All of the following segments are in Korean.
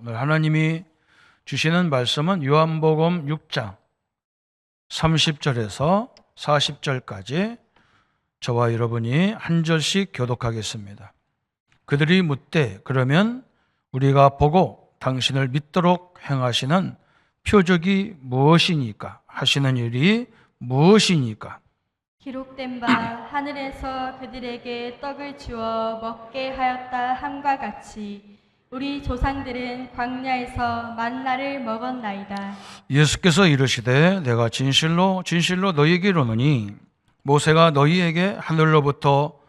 오늘 하나님이 주시는 말씀은 요한복음 6장 30절에서 40절까지 저와 여러분이 한 절씩 교독하겠습니다. 그들이 묻되 그러면 우리가 보고 당신을 믿도록 행하시는 표적이 무엇이니까? 하시는 일이 무엇이니까? 기록된 바 하늘에서 그들에게 떡을 주어 먹게 하였다 함과 같이 우리 조상들은 광야에서 만나를 먹었나이다. 예수께서 이르시되 내가 진실로 진실로 너희에게 이르노니 모세가 너희에게 하늘로부터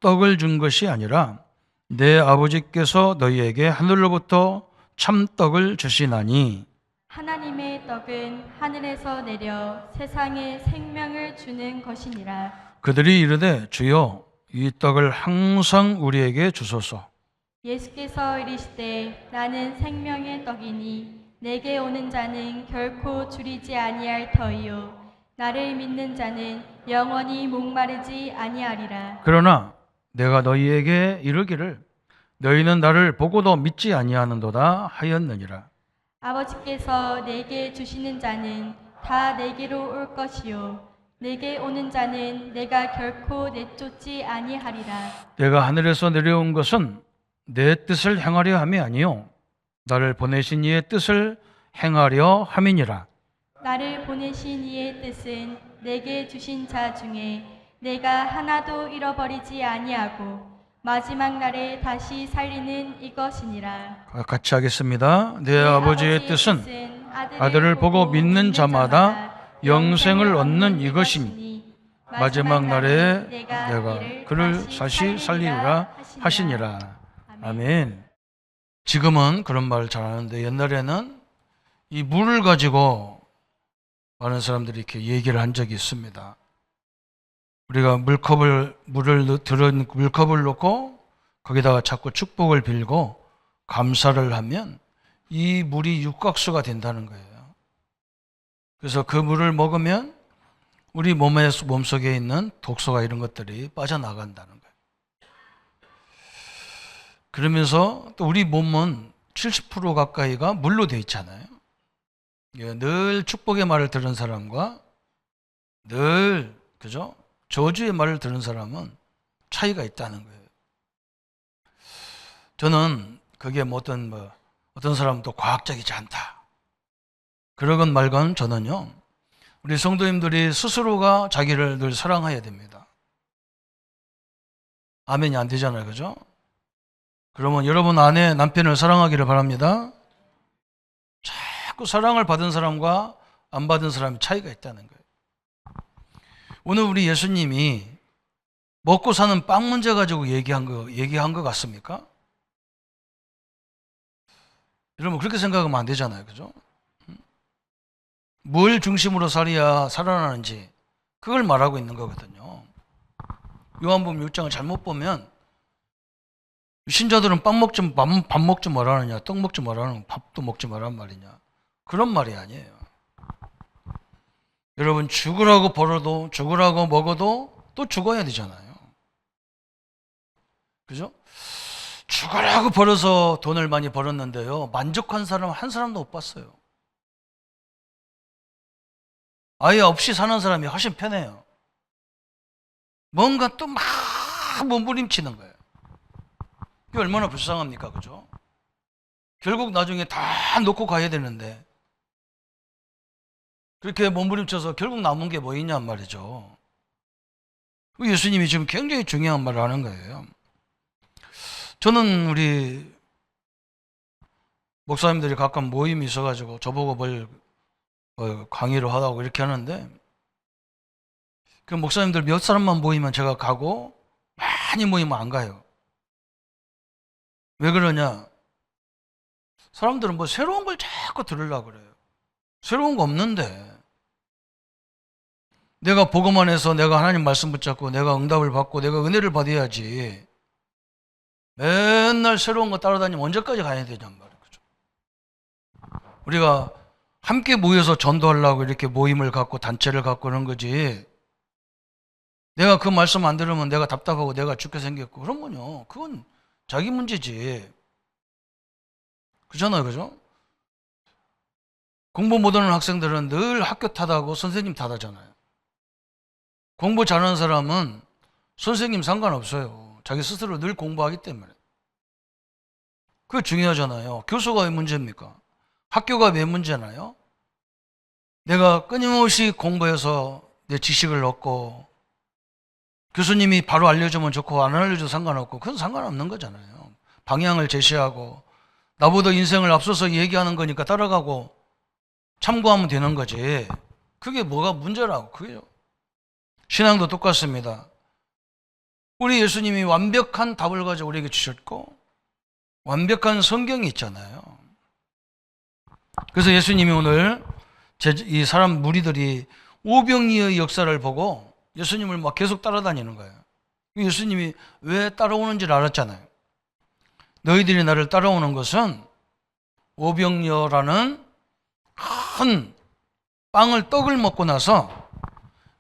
떡을 준 것이 아니라 내 아버지께서 너희에게 하늘로부터 참떡을 주시나니. 하나님의 떡은 하늘에서 내려 세상에 생명을 주는 것이니라. 그들이 이르되 주여 이 떡을 항상 우리에게 주소서. 예수께서 이르시되 나는 생명의 떡이니 내게 오는 자는 결코 줄이지 아니할 터이요 나를 믿는 자는 영원히 목마르지 아니하리라. 그러나 내가 너희에게 이르기를 너희는 나를 보고도 믿지 아니하는도다 하였느니라. 아버지께서 내게 주시는 자는 다 내게로 올 것이요 내게 오는 자는 내가 결코 내쫓지 아니하리라. 내가 하늘에서 내려온 것은 내 뜻을 행하려 함이 아니요 나를 보내신 이의 뜻을 행하려 함이니라. 나를 보내신 이의 뜻은 내게 주신 자 중에 내가 하나도 잃어버리지 아니하고 마지막 날에 다시 살리는 이것이니라. 같이 하겠습니다. 내 아버지의 뜻은 아들을 보고 믿는 자마다 영생을 얻는 이것이니 마지막 날에 내가 그를 다시 살리리라 하시니라. 아멘. 지금은 그런 말을 잘 하는데 옛날에는 이 물을 가지고 많은 사람들이 이렇게 얘기를 한 적이 있습니다. 우리가 들은 물컵을 놓고 거기다가 자꾸 축복을 빌고 감사를 하면 이 물이 육각수가 된다는 거예요. 그래서 그 물을 먹으면 우리 몸속에 있는 독소가 이런 것들이 빠져나간다는 거예요. 그러면서 또 우리 몸은 70% 가까이가 물로 돼 있잖아요. 늘 축복의 말을 들은 사람과 늘 그죠? 저주의 말을 들은 사람은 차이가 있다는 거예요. 저는 그게 어떤 사람도 과학적이지 않다. 그러건 말건 저는요. 우리 성도님들이 스스로가 자기를 늘 사랑해야 됩니다. 아멘이 안 되잖아요. 그죠? 그러면 여러분 아내, 남편을 사랑하기를 바랍니다. 자꾸 사랑을 받은 사람과 안 받은 사람이 차이가 있다는 거예요. 오늘 우리 예수님이 먹고 사는 빵 문제 가지고 얘기한 것 같습니까? 여러분 그렇게 생각하면 안 되잖아요. 그죠? 뭘 중심으로 살아야 살아나는지 그걸 말하고 있는 거거든요. 요한복음 6장을 잘못 보면 신자들은 밥 먹지 말라느냐, 떡 먹지 말라느냐, 밥도 먹지 말란 말이냐. 그런 말이 아니에요. 여러분 죽으라고 벌어도 죽으라고 먹어도 또 죽어야 되잖아요. 그죠? 죽으라고 벌어서 돈을 많이 벌었는데요. 만족한 사람 한 사람도 못 봤어요. 아예 없이 사는 사람이 훨씬 편해요. 뭔가 또 막 몸부림치는 거예요. 그게 얼마나 불쌍합니까? 그죠? 결국 나중에 다 놓고 가야 되는데 그렇게 몸부림쳐서 결국 남은 게 뭐 있냔 말이죠. 예수님이 지금 굉장히 중요한 말을 하는 거예요. 저는 우리 목사님들이 가끔 모임이 있어가지고 저보고 강의를 하라고 이렇게 하는데 그 목사님들 몇 사람만 모이면 제가 가고 많이 모이면 안 가요. 왜 그러냐? 사람들은 뭐 새로운 걸 자꾸 들으려고 그래요. 새로운 거 없는데 내가 보고만 해서 내가 하나님 말씀 붙잡고 내가 응답을 받고 내가 은혜를 받아야지 맨날 새로운 거 따라다니면 언제까지 가야 되냔 말이에요. 그죠? 우리가 함께 모여서 전도하려고 이렇게 모임을 갖고 단체를 갖고 그런 거지 내가 그 말씀 안 들으면 내가 답답하고 내가 죽게 생겼고 그러면요 그건 자기 문제지. 그잖아요, 그죠? 공부 못하는 학생들은 늘 학교 탓하고 선생님 탓하잖아요. 공부 잘하는 사람은 선생님 상관없어요. 자기 스스로 늘 공부하기 때문에. 그게 중요하잖아요. 교수가 왜 문제입니까? 학교가 왜 문제나요? 내가 끊임없이 공부해서 내 지식을 얻고 교수님이 바로 알려주면 좋고 안 알려줘도 상관없고 그건 상관없는 거잖아요. 방향을 제시하고 나보다 인생을 앞서서 얘기하는 거니까 따라가고 참고하면 되는 거지. 그게 뭐가 문제라고. 그게요. 신앙도 똑같습니다. 우리 예수님이 완벽한 답을 가지고 우리에게 주셨고 완벽한 성경이 있잖아요. 그래서 예수님이 오늘 이 사람 무리들이 오병이어의 역사를 보고 예수님을 막 계속 따라다니는 거예요. 예수님이 왜 따라오는지를 알았잖아요. 너희들이 나를 따라오는 것은 오병이어라는 큰 떡을 먹고 나서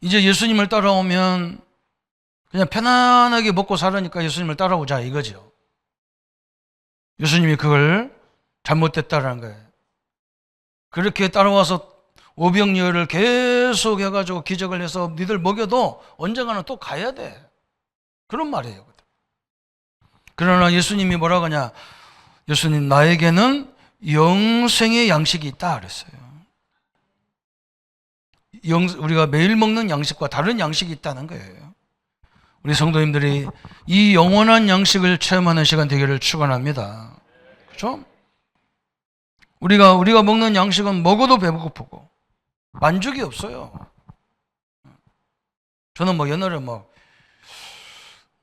이제 예수님을 따라오면 그냥 편안하게 먹고 살으니까 예수님을 따라오자 이거죠. 예수님이 그걸 잘못됐다라는 거예요. 그렇게 따라와서 오병이어를 계속 해가지고 기적을 해서 니들 먹여도 언젠가는 또 가야 돼. 그런 말이에요. 그러나 예수님이 뭐라고 하냐? 예수님 나에게는 영생의 양식이 있다 그랬어요. 우리가 매일 먹는 양식과 다른 양식이 있다는 거예요. 우리 성도님들이 이 영원한 양식을 체험하는 시간 되기를 축원합니다. 그렇죠? 우리가 먹는 양식은 먹어도 배고프고 만족이 없어요. 저는 옛날에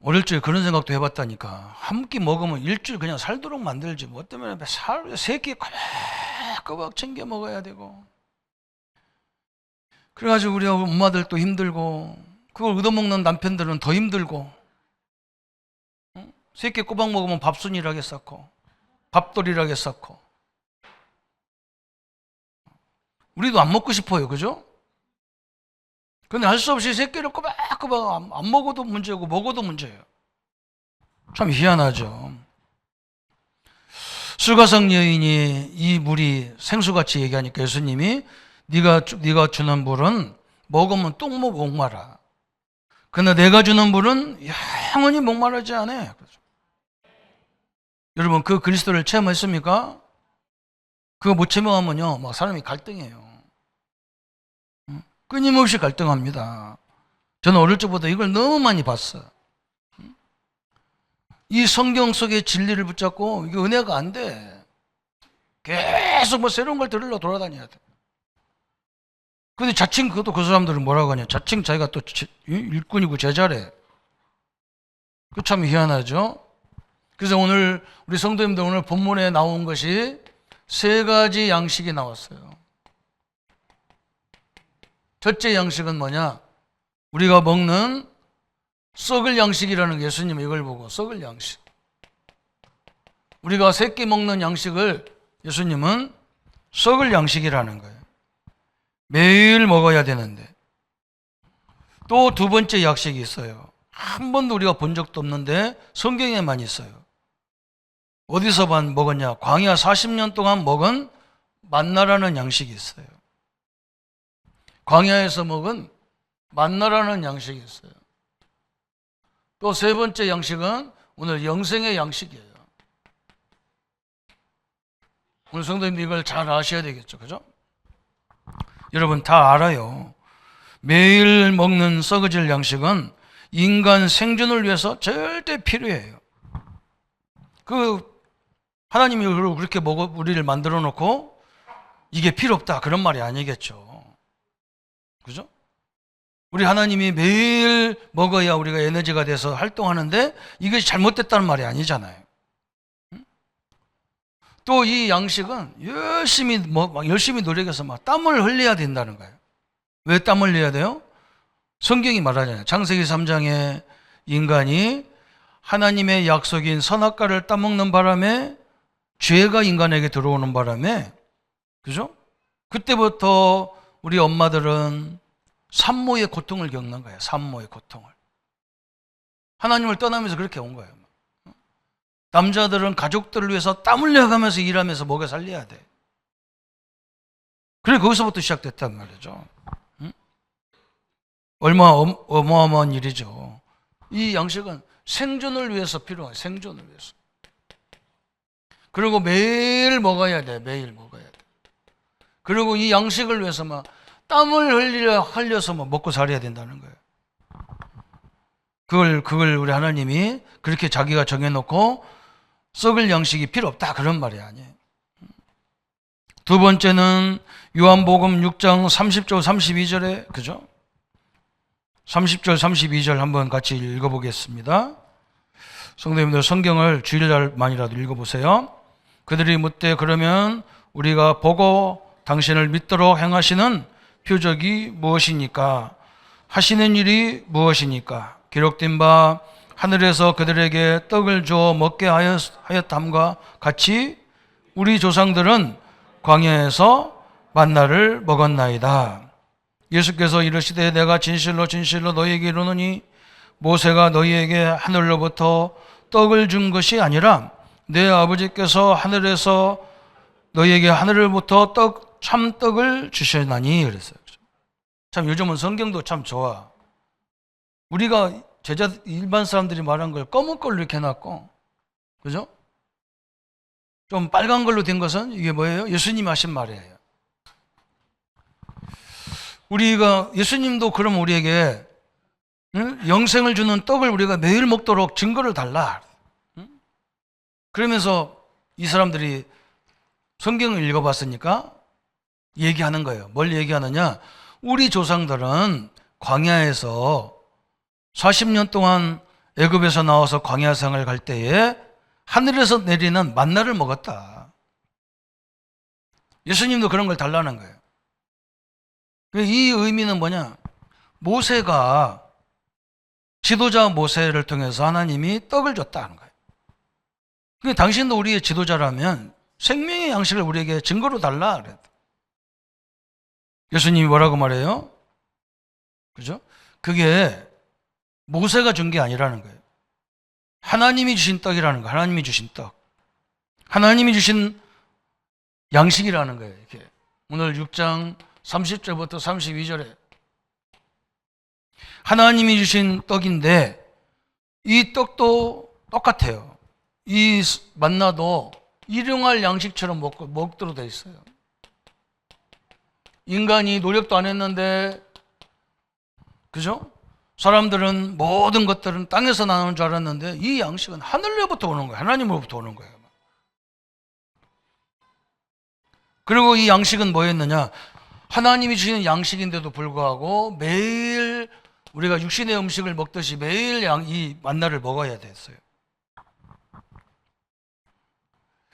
어릴 적에 그런 생각도 해봤다니까. 한 끼 먹으면 일주일 그냥 살도록 만들지. 뭐 때문에 세 끼 꼬박꼬박 챙겨 먹어야 되고. 그래가지고 우리 엄마들도 힘들고 그걸 얻어먹는 남편들은 더 힘들고. 세 끼 꼬박 먹으면 밥순이라게 쌓고 밥돌이라게 쌓고. 우리도 안 먹고 싶어요. 그죠? 근데 할 수 없이 세 끼를 꼬박꼬박 안 먹어도 문제고 먹어도 문제예요. 참 희한하죠. 수가성 여인이 이 물이 생수같이 얘기하니까 예수님이 네가 주는 물은 먹으면 또 목마라. 그러나 내가 주는 물은 영원히 목마르지 않아. 여러분 그 그리스도를 체험했습니까? 그거 못 체험하면요 막 사람이 갈등해요. 끊임없이 갈등합니다. 저는 어릴 적부터 이걸 너무 많이 봤어요. 이 성경 속의 진리를 붙잡고 이게 은혜가 안 돼. 계속 새로운 걸 들으러 돌아다녀야 돼. 근데 자칭 그것도 그 사람들은 뭐라고 하냐. 자칭 자기가 또 일꾼이고 제자래. 그 참 희한하죠. 그래서 오늘 우리 성도님들 오늘 본문에 나온 것이 세 가지 양식이 나왔어요. 첫째 양식은 뭐냐? 우리가 먹는 썩을 양식이라는 예수님이 이걸 보고 썩을 양식. 우리가 세 끼 먹는 양식을 예수님은 썩을 양식이라는 거예요. 매일 먹어야 되는데. 또 두 번째 양식이 있어요. 한 번도 우리가 본 적도 없는데 성경에만 있어요. 어디서 먹었냐? 광야 40년 동안 먹은 만나라는 양식이 있어요. 광야에서 먹은 만나라는 양식이 있어요. 또 세 번째 양식은 오늘 영생의 양식이에요. 오늘 성도님들 이걸 잘 아셔야 되겠죠. 그죠? 여러분 다 알아요. 매일 먹는 썩어질 양식은 인간 생존을 위해서 절대 필요해요. 하나님이 그렇게 우리를 만들어 놓고 이게 필요 없다 그런 말이 아니겠죠. 그죠? 우리 하나님이 매일 먹어야 우리가 에너지가 돼서 활동하는데 이것이 잘못됐다는 말이 아니잖아요. 또 이 양식은 열심히 노력해서 땀을 흘려야 된다는 거예요. 왜 땀을 흘려야 돼요? 성경이 말하잖아요. 창세기 3장에 인간이 하나님의 약속인 선악과를 따먹는 바람에 죄가 인간에게 들어오는 바람에, 그죠? 그때부터 우리 엄마들은 산모의 고통을 겪는 거예요. 산모의 고통을. 하나님을 떠나면서 그렇게 온 거예요. 남자들은 가족들을 위해서 땀 흘려가면서 일하면서 먹여 살려야 돼. 그래 거기서부터 시작됐단 말이죠. 응? 얼마나 어마어마한 일이죠. 이 양식은 생존을 위해서 필요해. 생존을 위해서. 그리고 매일 먹어야 돼. 매일 먹어야 돼. 그리고 이 양식을 위해서 막 땀을 흘려서 막 먹고 살아야 된다는 거예요. 그걸 우리 하나님이 그렇게 자기가 정해놓고 썩을 양식이 필요 없다 그런 말이 아니에요. 두 번째는 요한복음 6장 30절 32절에 그죠? 30절 32절 한번 같이 읽어보겠습니다. 성도님들 성경을 주일날만이라도 읽어보세요. 그들이 묻되 그러면 우리가 보고 당신을 믿도록 행하시는 표적이 무엇이니까? 하시는 일이 무엇이니까? 기록된 바 하늘에서 그들에게 떡을 주어 먹게 하였담과 같이 우리 조상들은 광야에서 만나를 먹었나이다. 예수께서 이르시되 내가 진실로 진실로 너희에게 이르노니 모세가 너희에게 하늘로부터 떡을 준 것이 아니라 내 아버지께서 하늘에서 너희에게 하늘로부터 참떡을 주셨나니 그랬어요. 참 요즘은 성경도 참 좋아. 우리가 일반 사람들이 말한 걸 검은 걸로 이렇게 해놨고, 그죠? 좀 빨간 걸로 된 것은 이게 뭐예요? 예수님이 하신 말이에요. 우리가 예수님도 그럼 우리에게 영생을 주는 떡을 우리가 매일 먹도록 증거를 달라. 그러면서 이 사람들이 성경을 읽어봤으니까 얘기하는 거예요. 뭘 얘기하느냐? 우리 조상들은 광야에서 40년 동안 애굽에서 나와서 광야 생활을 갈 때에 하늘에서 내리는 만나를 먹었다. 예수님도 그런 걸 달라는 거예요. 이 의미는 뭐냐? 모세가 지도자 모세를 통해서 하나님이 떡을 줬다는 거예요. 그러니까 당신도 우리의 지도자라면 생명의 양식을 우리에게 증거로 달라 그랬다. 예수님이 뭐라고 말해요? 그죠? 그게 모세가 준 게 아니라는 거예요. 하나님이 주신 떡이라는 거예요. 하나님이 주신 떡. 하나님이 주신 양식이라는 거예요. 이렇게. 오늘 6장 30절부터 32절에 하나님이 주신 떡인데 이 떡도 똑같아요. 이 만나도 일용할 양식처럼 먹도록 돼 있어요. 인간이 노력도 안 했는데, 그죠? 사람들은 모든 것들은 땅에서 나오는 줄 알았는데 이 양식은 하늘로부터 오는 거예요. 하나님으로부터 오는 거예요. 그리고 이 양식은 뭐였느냐? 하나님이 주시는 양식인데도 불구하고 매일 우리가 육신의 음식을 먹듯이 매일 이 만나를 먹어야 됐어요.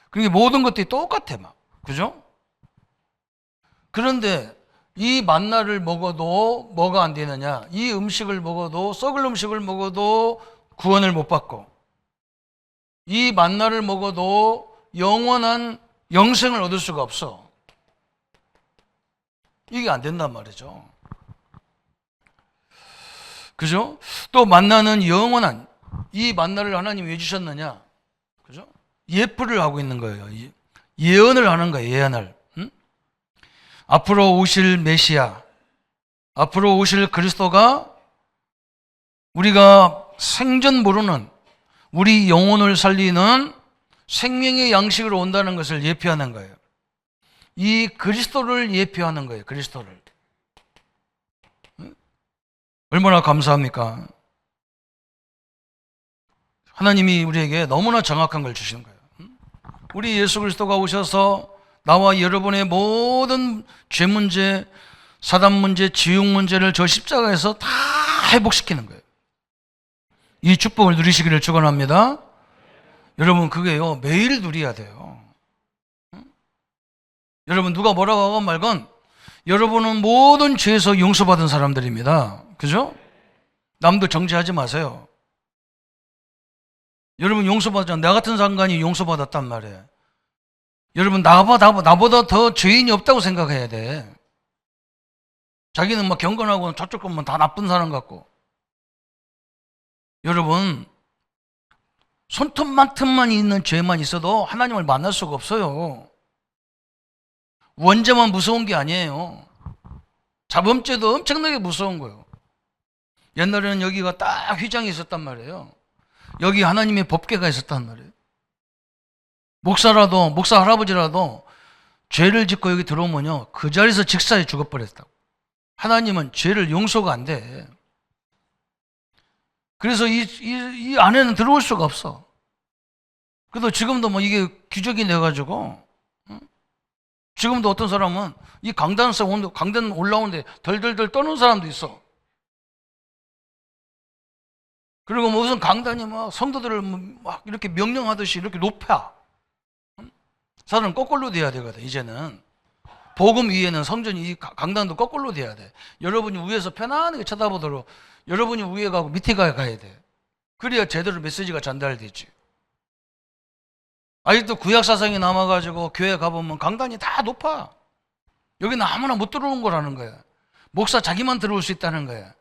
그러니까 모든 것들이 똑같아 막. 그죠? 그런데 이 만나를 먹어도 뭐가 안 되느냐? 이 음식을 먹어도 썩을 음식을 먹어도 구원을 못 받고 이 만나를 먹어도 영원한 영생을 얻을 수가 없어. 이게 안 된단 말이죠. 그죠? 또 만나는 영원한 이 만나를 하나님이 왜 주셨느냐? 그죠? 예표를 하고 있는 거예요. 예언을 하는 거예요. 예언을. 앞으로 오실 메시아, 앞으로 오실 그리스도가 우리가 생전 모르는 우리 영혼을 살리는 생명의 양식으로 온다는 것을 예표하는 거예요. 이 그리스도를 예표하는 거예요. 그리스도를. 얼마나 감사합니까? 하나님이 우리에게 너무나 정확한 걸 주시는 거예요. 우리 예수 그리스도가 오셔서 나와 여러분의 모든 죄 문제, 사단 문제, 지옥 문제를 저 십자가에서 다 회복시키는 거예요. 이 축복을 누리시기를 축원합니다. 여러분 그게요 매일 누려야 돼요. 여러분 누가 뭐라고 하건 말건 여러분은 모든 죄에서 용서받은 사람들입니다. 그죠? 남도 정죄하지 마세요. 여러분 용서받았잖아요. 나 같은 상관이 용서받았단 말이에요. 여러분 나보다 더 죄인이 없다고 생각해야 돼. 자기는 막 경건하고 저쪽 것만 다 나쁜 사람 같고. 여러분 손톱만큼만 있는 죄만 있어도 하나님을 만날 수가 없어요. 원죄만 무서운 게 아니에요. 자범죄도 엄청나게 무서운 거예요. 옛날에는 여기가 딱 휘장이 있었단 말이에요. 여기 하나님의 법궤가 있었단 말이에요. 목사 할아버지라도 죄를 짓고 여기 들어오면요, 그 자리에서 직사에 죽어버렸다고. 하나님은 죄를 용서가 안 돼. 그래서 이 안에는 들어올 수가 없어. 그래도 지금도 뭐 이게 규정이 돼가지고, 지금도 어떤 사람은 이 강단 올라오는데 덜덜덜 떠는 사람도 있어. 그리고 무슨 강단이 막 성도들을 막 이렇게 명령하듯이 이렇게 높여. 사람은 거꾸로 돼야 되거든, 이제는. 복음 위에는 성전이, 이 강단도 거꾸로 돼야 돼. 여러분이 위에서 편안하게 쳐다보도록 여러분이 위에 가고 밑에 가야 돼. 그래야 제대로 메시지가 전달되지. 아직도 구약사상이 남아가지고 교회 가보면 강단이 다 높아. 여기는 아무나 못 들어오는 거라는 거야. 목사 자기만 들어올 수 있다는 거야.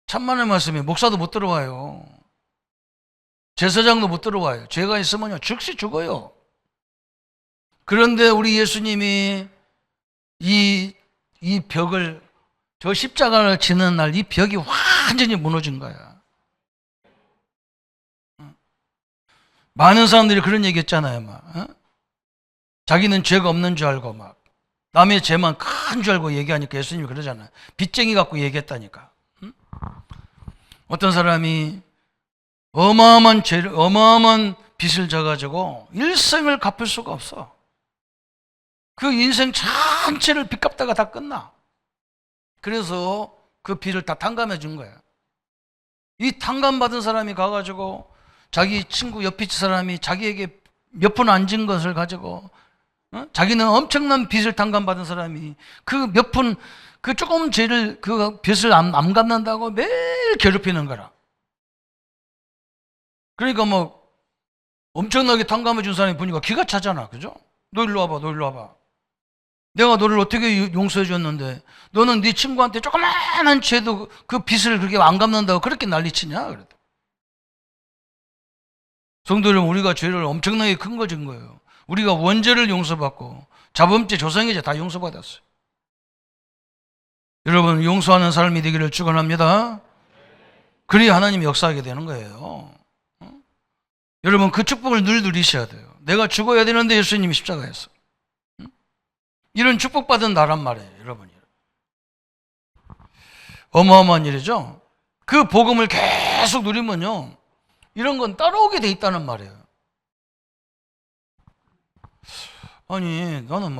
천만의 말씀이 목사도 못 들어와요. 제사장도 못 들어와요. 죄가 있으면요, 즉시 죽어요. 그런데 우리 예수님이 이 벽을, 저 십자가를 지는 날 이 벽이 완전히 무너진 거야. 많은 사람들이 그런 얘기 했잖아요. 자기는 죄가 없는 줄 알고 막 남의 죄만 큰 줄 알고 얘기하니까 예수님이 그러잖아요. 빚쟁이 갖고 얘기했다니까. 어떤 사람이 어마어마한 빚을 져가지고 일생을 갚을 수가 없어. 그 인생 전체를 빚 갚다가 다 끝나. 그래서 그 빚을 다 탕감해 준 거야. 이 탕감받은 사람이 가가지고 자기 친구 옆집 사람이 자기에게 몇 푼 안 진 것을 가지고, 자기는 엄청난 빚을 탕감받은 사람이 그 몇 푼, 그 조금 죄를, 그 빚을 안 갚는다고 매일 괴롭히는 거라. 그러니까 뭐 엄청나게 탕감해 준 사람이 보니까 기가 차잖아. 그죠? 너 일로 와봐. 내가 너를 어떻게 용서해 줬는데 너는 네 친구한테 조그마한 죄도 그 빚을 그렇게 안 갚는다고 그렇게 난리치냐? 그랬다. 성도 여러분, 우리가 죄를 엄청나게 큰 거 진 거예요. 우리가 원죄를 용서받고 자범죄, 조상의죄 다 용서받았어요. 여러분, 용서하는 삶이 되기를 축원합니다. 그래야 하나님이 역사하게 되는 거예요. 여러분, 그 축복을 늘 누리셔야 돼요. 내가 죽어야 되는데 예수님이 십자가였어. 이런 축복받은 나란 말이에요, 여러분이. 어마어마한 일이죠. 그 복음을 계속 누리면요, 이런 건 따라오게 돼 있다는 말이에요. 아니, 나는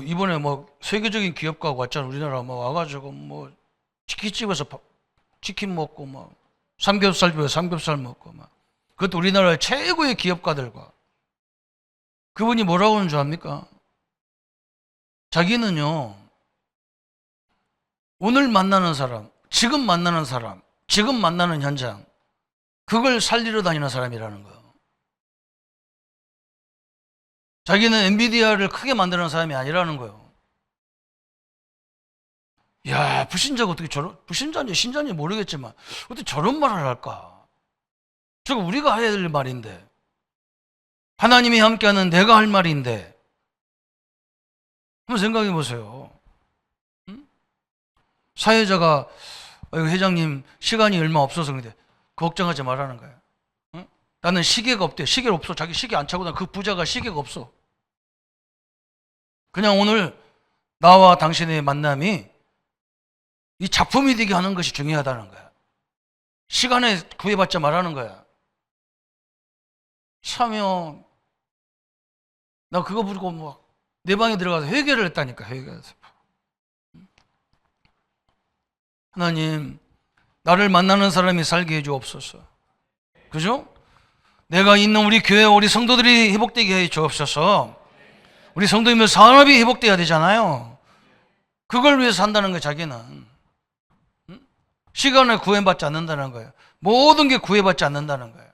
이번에 세계적인 기업가가 왔잖아. 우리나라 와가지고 치킨집에서 치킨 먹고 삼겹살집에서 삼겹살 먹고 그것도 우리나라의 최고의 기업가들과. 그분이 뭐라고 하는 줄 압니까? 자기는요, 오늘 만나는 사람, 지금 만나는 사람, 지금 만나는 현장, 그걸 살리러 다니는 사람이라는 거예요. 자기는 엔비디아를 크게 만드는 사람이 아니라는 거예요. 야, 불신자가 어떻게 불신자인지 신자인지 모르겠지만 어떻게 저런 말을 할까? 저거 우리가 해야 될 말인데, 하나님이 함께하는 내가 할 말인데. 한번 생각해 보세요. 사회자가 회장님 시간이 얼마 없어서 그런데 걱정하지 말라는 거야. 나는 시계가 없대. 시계가 없어. 자기 시계 안 차고 그 부자가 시계가 없어. 그냥 오늘 나와 당신의 만남이 이 작품이 되게 하는 것이 중요하다는 거야. 시간에 구애받지 말라는 거야. 참여, 나 그거 보고 내 방에 들어가서 회개를 했다니까. 회개해서. 하나님, 나를 만나는 사람이 살게 해주옵소서. 그죠? 내가 있는 우리 교회, 우리 성도들이 회복되게 해 주옵소서. 우리 성도님들 산업이 회복돼야 되잖아요. 그걸 위해서 산다는 거예요, 자기는. 시간을 구애받지 않는다는 거예요. 모든 게 구애받지 않는다는 거예요.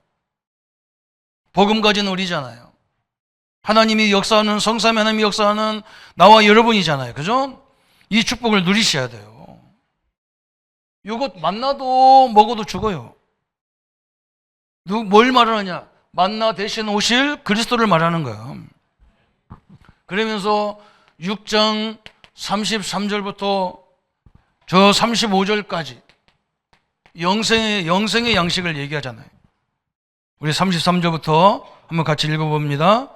복음 가진 우리잖아요. 하나님이 역사하는, 성삼위 하나님이 역사하는 나와 여러분이잖아요. 그죠? 이 축복을 누리셔야 돼요. 이것 만나도 먹어도 죽어요. 뭘 말하느냐? 만나 대신 오실 그리스도를 말하는 거야. 그러면서 6장 33절부터 저 35절까지 영생의 양식을 얘기하잖아요. 우리 33절부터 한번 같이 읽어봅니다.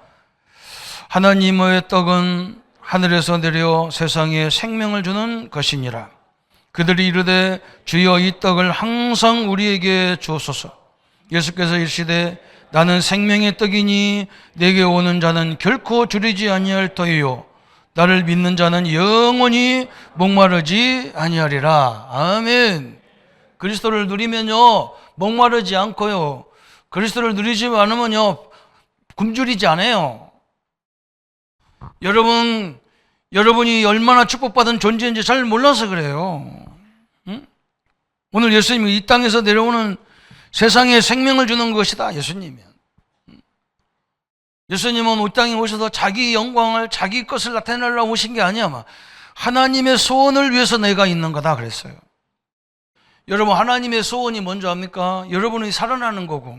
하나님의 떡은 하늘에서 내려 세상에 생명을 주는 것이니라. 그들이 이르되 주여 이 떡을 항상 우리에게 주옵소서. 예수께서 이르시되 나는 생명의 떡이니 내게 오는 자는 결코 줄이지 아니할 터이요 나를 믿는 자는 영원히 목마르지 아니하리라. 아멘. 그리스도를 누리면요 목마르지 않고요, 그리스도를 누리지 않으면요 굶주리지 않아요. 여러분이 얼마나 축복받은 존재인지 잘 몰라서 그래요. 응? 오늘 예수님이 이 땅에서 내려오는 세상에 생명을 주는 것이다. 예수님은 이 땅에 오셔서 자기 영광을, 자기 것을 나타내려고 오신 게 아니야. 하나님의 소원을 위해서 내가 있는 거다 그랬어요. 여러분, 하나님의 소원이 뭔지 압니까? 여러분이 살아나는 거고,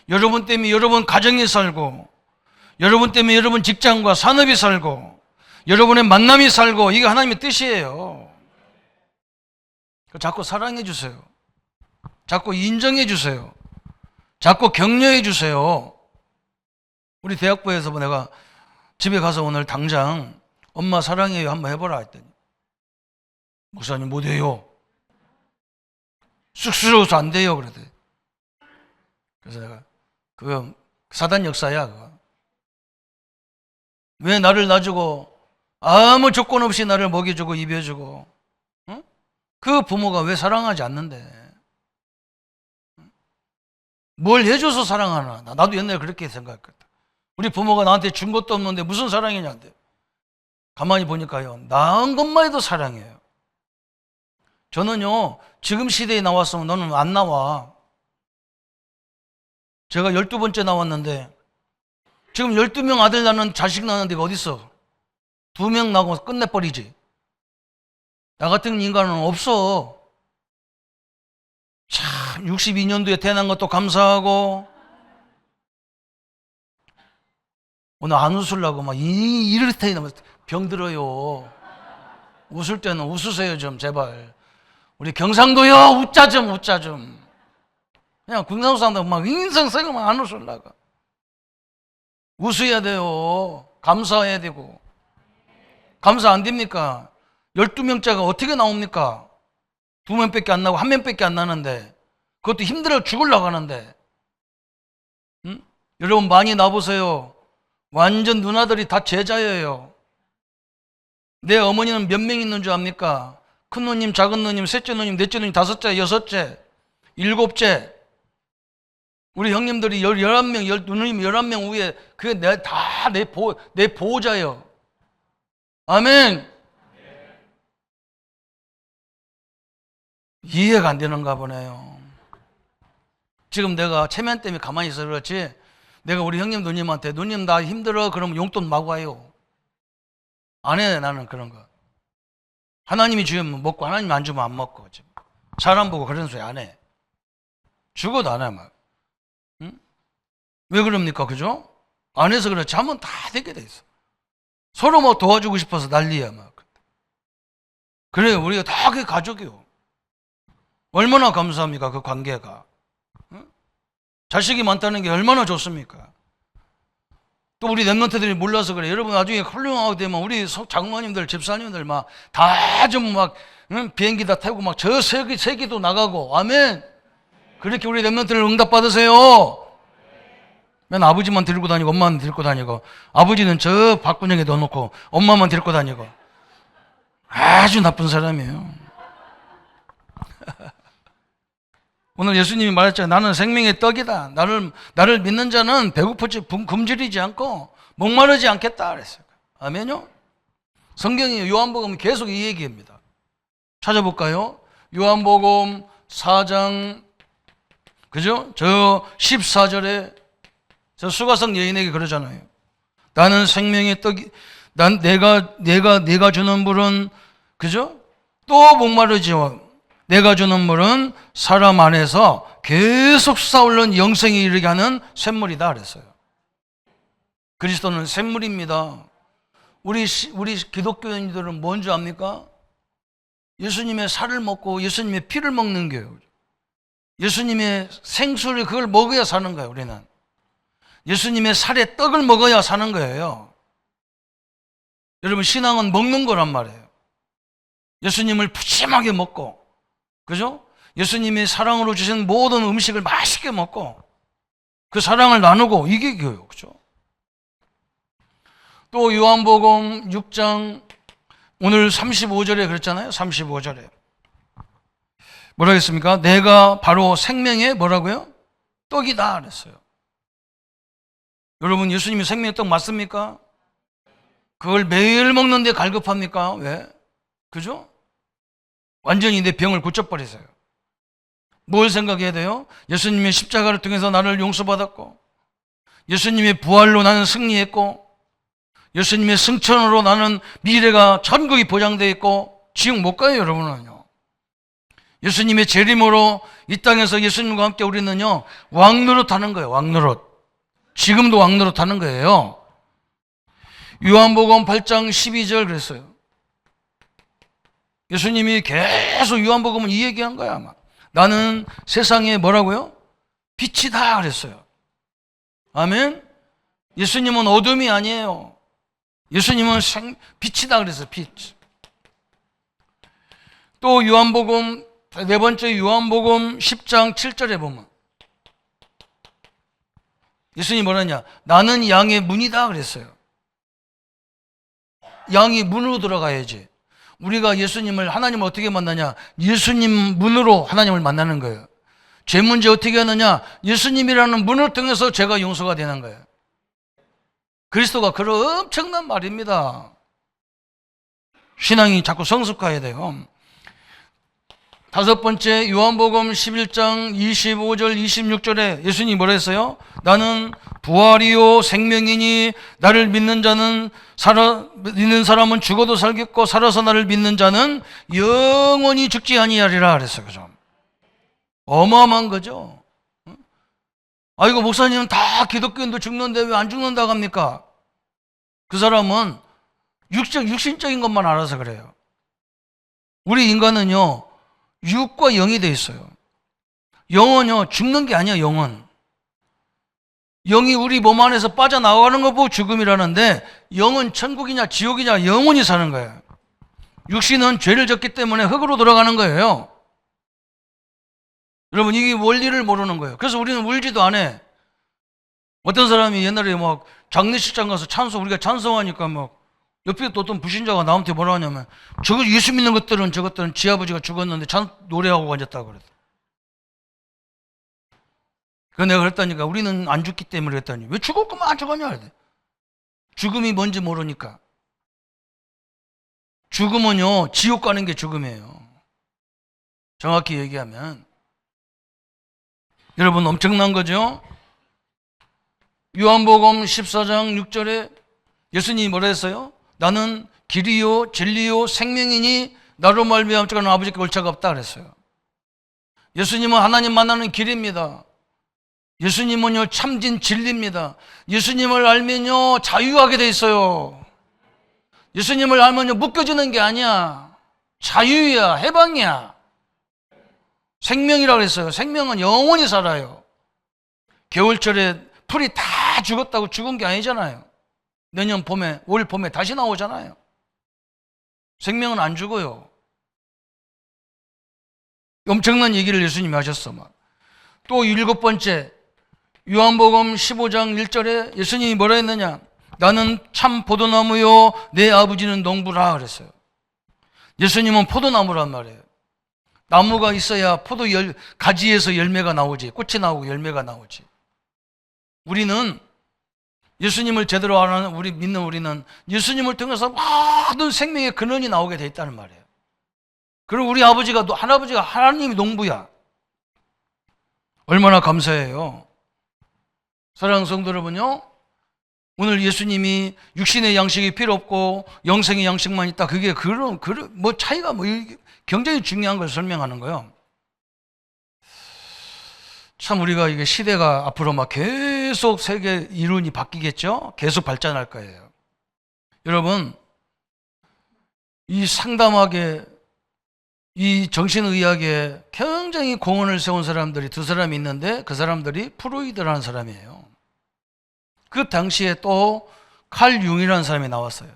여러분 때문에 여러분 가정이 살고, 여러분 때문에 여러분 직장과 산업이 살고, 여러분의 만남이 살고, 이게 하나님의 뜻이에요. 자꾸 사랑해 주세요. 자꾸 인정해 주세요. 자꾸 격려해 주세요. 우리 대학부에서 내가 집에 가서 오늘 당장 엄마 사랑해요 한번 해보라 했더니, 목사님 못해요. 쑥스러워서 안 돼요 그러더니. 그래서 내가 그거 사단 역사야 그거. 왜 나를 놔주고 아무 조건 없이 나를 먹여주고 입혀주고, 응? 그 부모가 왜 사랑하지 않는데? 뭘 해줘서 사랑하나? 나도 옛날에 그렇게 생각했거든. 우리 부모가 나한테 준 것도 없는데 무슨 사랑이냐는데, 가만히 보니까요 낳은 것만 해도 사랑해요. 저는요 지금 시대에 나왔으면 너는 안 나와. 제가 12번째 나왔는데 지금 12명 아들 낳는 자식 낳는 데가 어딨어? 2명 낳고 끝내버리지. 나 같은 인간은 없어. 참 62년도에 태어난 것도 감사하고, 오늘 안 웃으려고 막 이럴 때 병들어요. 웃을 때는 웃으세요 좀 제발. 우리 경상도요 웃자 좀. 그냥 군산도 사람들 막 인상 쓰고 막 안 웃으려고. 웃어야 돼요. 감사해야 되고. 감사 안 됩니까? 12명짜가 어떻게 나옵니까? 2명밖에 안 나고 1명밖에 안 나는데, 그것도 힘들어 죽으려고 하는데. 응? 여러분 많이 나보세요. 완전 누나들이 다 제자예요. 내 어머니는 몇 명 있는 줄 압니까? 큰 누님, 작은 누님, 셋째 누님, 넷째 누님, 다섯째, 여섯째, 일곱째. 우리 형님들이 11명, 누님 11명 위에, 그게 다 내 보호자예요. 아멘. 이해가 안 되는가 보네요. 지금 내가 체면 때문에 가만히 있어 그렇지, 내가 우리 형님 누님한테 누님 나 힘들어 그러면 용돈 마구 와요. 안 해. 나는 그런 거. 하나님이 주면 먹고 하나님이 안 주면 안 먹고. 사람 보고 그런 소리 안 해. 죽어도 안 해. 막. 응? 왜 그럽니까? 그죠? 안 해서 그렇지 하면 다 되게 돼 있어. 서로 뭐 도와주고 싶어서 난리야. 막. 그래 우리가 다 그게 가족이요. 얼마나 감사합니까? 그 관계가. 응? 자식이 많다는 게 얼마나 좋습니까? 또 우리 랩런트들이 몰라서 그래. 여러분 나중에 훌륭하게 되면 우리 장모님들, 집사님들 막 다 좀 막 비행기 다 타고 막 저 세계도 나가고. 아멘. 그렇게 우리 랩런트를 응답받으세요. 맨 아버지만 들고 다니고 엄마만 들고 다니고, 아버지는 저 박군영에 넣어놓고 엄마만 들고 다니고. 아주 나쁜 사람이에요. 오늘 예수님이 말했잖아요. 나는 생명의 떡이다. 나를 믿는 자는 배고프지 굶주리지 않고 목마르지 않겠다 그랬어요. 아멘요? 성경이 요한복음 계속 이 얘기입니다. 찾아볼까요? 요한복음 4장, 그죠? 저 14절에 저 수가성 여인에게 그러잖아요. 나는 생명의 떡이, 내가 주는 물은, 그죠? 또 목마르지요. 내가 주는 물은 사람 안에서 계속 솟아오르는 영생에 이르게 하는 샘물이다 그랬어요. 그리스도는 샘물입니다. 우리 기독교인들은 뭔지 압니까? 예수님의 살을 먹고 예수님의 피를 먹는 거예요. 예수님의 생수를 그걸 먹어야 사는 거예요. 우리는 예수님의 살의 떡을 먹어야 사는 거예요. 여러분, 신앙은 먹는 거란 말이에요. 예수님을 푸짐하게 먹고, 그죠? 예수님이 사랑으로 주신 모든 음식을 맛있게 먹고 그 사랑을 나누고, 이게 교육, 그죠? 또 요한복음 6장 오늘 35절에 그랬잖아요. 35절에 뭐라 했습니까? 내가 바로 생명의 뭐라고요? 떡이다 그랬어요. 여러분, 예수님이 생명의 떡 맞습니까? 그걸 매일 먹는데 갈급합니까? 왜? 그죠? 완전히 내 병을 고쳐버리세요. 뭘 생각해야 돼요? 예수님의 십자가를 통해서 나를 용서받았고, 예수님의 부활로 나는 승리했고, 예수님의 승천으로 나는 미래가 천국이 보장되어 있고 지옥 못 가요. 여러분은요, 예수님의 재림으로 이 땅에서 예수님과 함께 우리는요 왕노릇 하는 거예요. 왕노릇. 지금도 왕노릇 하는 거예요. 요한복음 8장 12절 그랬어요. 예수님이 계속 요한복음은 이 얘기한 거야. 아마 나는 세상에 뭐라고요? 빛이다 그랬어요. 아멘. 예수님은 어둠이 아니에요. 예수님은 빛이다 그랬어요. 빛. 또 요한복음, 네 번째 요한복음 10장 7절에 보면 예수님이 뭐라냐? 나는 양의 문이다 그랬어요. 양이 문으로 들어가야지. 우리가 예수님을, 하나님을 어떻게 만나냐? 예수님 문으로 하나님을 만나는 거예요. 죄 문제 어떻게 하느냐? 예수님이라는 문을 통해서 죄가 용서가 되는 거예요. 그리스도가 그런 엄청난 말입니다. 신앙이 자꾸 성숙해야 돼요. 다섯 번째 요한복음 11장 25절 26절에 예수님이 뭐라 했어요? 나는 부활이요 생명이니 나를 믿는 사람은 죽어도 살겠고 살아서 나를 믿는 자는 영원히 죽지 아니하리라 그랬어요. 그죠? 어마어마한 거죠. 아이고, 목사님은 다 기독교인도 죽는데 왜 안 죽는다고 합니까? 그 사람은 육신적인 것만 알아서 그래요. 우리 인간은요 육과 영이 돼 있어요. 영은요 죽는 게 아니야. 영이 우리 몸 안에서 빠져나가는 거 보고 죽음이라는데, 영은 천국이냐 지옥이냐 영원히 사는 거예요. 육신은 죄를 졌기 때문에 흙으로 돌아가는 거예요. 여러분, 이게 원리를 모르는 거예요. 그래서 우리는 울지도 않아. 어떤 사람이 옛날에 막 장례식장 가서 우리가 찬송하니까 막 옆에 또 어떤 불신자가 나한테 뭐라 하냐면, 예수 믿는 저것들은 지 아버지가 죽었는데 노래하고 앉았다고 그랬어. 그래서 내가 그랬다니까, 우리는 안 죽기 때문에 그랬다니. 왜 죽었구만 안 죽었냐 그래. 죽음이 뭔지 모르니까. 죽음은요 지옥 가는 게 죽음이에요. 정확히 얘기하면. 여러분, 엄청난 거죠? 요한복음 14장 6절에 예수님이 뭐라 했어요? 나는 길이요 진리요 생명이니 나로 말미암아 아버지께 올 자가 없다 그랬어요. 예수님은 하나님 만나는 길입니다. 예수님은요 참진 진리입니다. 예수님을 알면요 자유하게 돼 있어요. 예수님을 알면요 묶여지는 게 아니야. 자유야, 해방이야. 생명이라고 그랬어요. 생명은 영원히 살아요. 겨울철에 풀이 다 죽었다고 죽은 게 아니잖아요. 내년 봄에, 올 봄에 다시 나오잖아요. 생명은 안 죽어요. 엄청난 얘기를 예수님이 하셨어. 또 일곱 번째 요한복음 15장 1절에 예수님이 뭐라 했느냐? 나는 참 포도나무요 내 아버지는 농부라 그랬어요. 예수님은 포도나무란 말이에요. 나무가 있어야 가지에서 열매가 나오지, 꽃이 나오고 열매가 나오지. 우리는 예수님을 제대로 아는 믿는 우리는 예수님을 통해서 모든 생명의 근원이 나오게 돼 있다는 말이에요. 그리고 우리 할아버지가 하나님이 농부야. 얼마나 감사해요. 사랑하는 성도 여러분요, 오늘 예수님이 육신의 양식이 필요 없고 영생의 양식만 있다, 그게 차이가 굉장히 중요한 걸 설명하는 거예요. 참 우리가 이게 시대가 앞으로 막 계속 세계 이론이 바뀌겠죠? 계속 발전할 거예요. 여러분, 이 상담학에, 이 정신의학에 굉장히 공헌을 세운 사람들이 두 사람이 있는데 그 사람들이 프로이드라는 사람이에요. 그 당시에 또 칼 융이라는 사람이 나왔어요.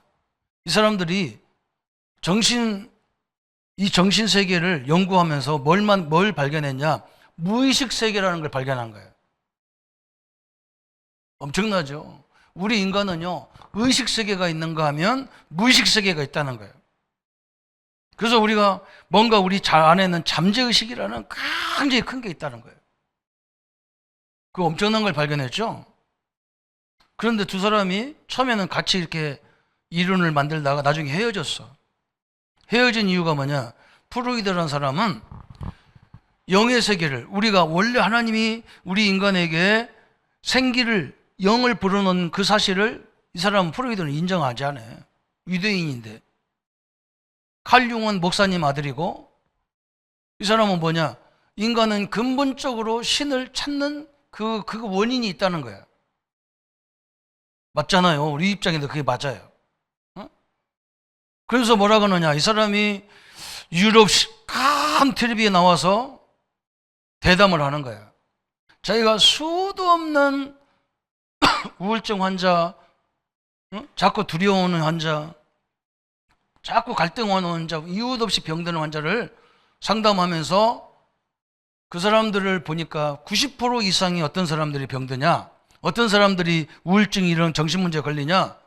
이 사람들이 이 정신 세계를 연구하면서 뭘 발견했냐? 무의식 세계라는 걸 발견한 거예요. 엄청나죠? 우리 인간은요, 의식 세계가 있는가 하면 무의식 세계가 있다는 거예요. 그래서 우리가 뭔가 우리 안에는 잠재의식이라는 굉장히 큰 게 있다는 거예요. 그 엄청난 걸 발견했죠? 그런데 두 사람이 처음에는 같이 이렇게 이론을 만들다가 나중에 헤어졌어. 헤어진 이유가 뭐냐? 프로이드라는 사람은 영의 세계를, 우리가 원래 하나님이 우리 인간에게 생기를, 영을 불어넣은 그 사실을 이 사람은, 프로이드는 인정하지 않아요. 유대인인데. 칼 융은 목사님 아들이고, 이 사람은 뭐냐? 인간은 근본적으로 신을 찾는 그 원인이 있다는 거야. 맞잖아요. 우리 입장에도 그게 맞아요. 어? 그래서 뭐라 그러냐? 이 사람이 유럽 큰 텔레비에 나와서 대담을 하는 거야. 자기가 수도 없는 우울증 환자, 자꾸 두려워하는 환자, 자꾸 갈등하는 환자, 이유도 없이 병드는 환자를 상담하면서 그 사람들을 보니까 90% 이상이 어떤 사람들이 병드냐, 어떤 사람들이 우울증 이런 정신문제에 걸리냐,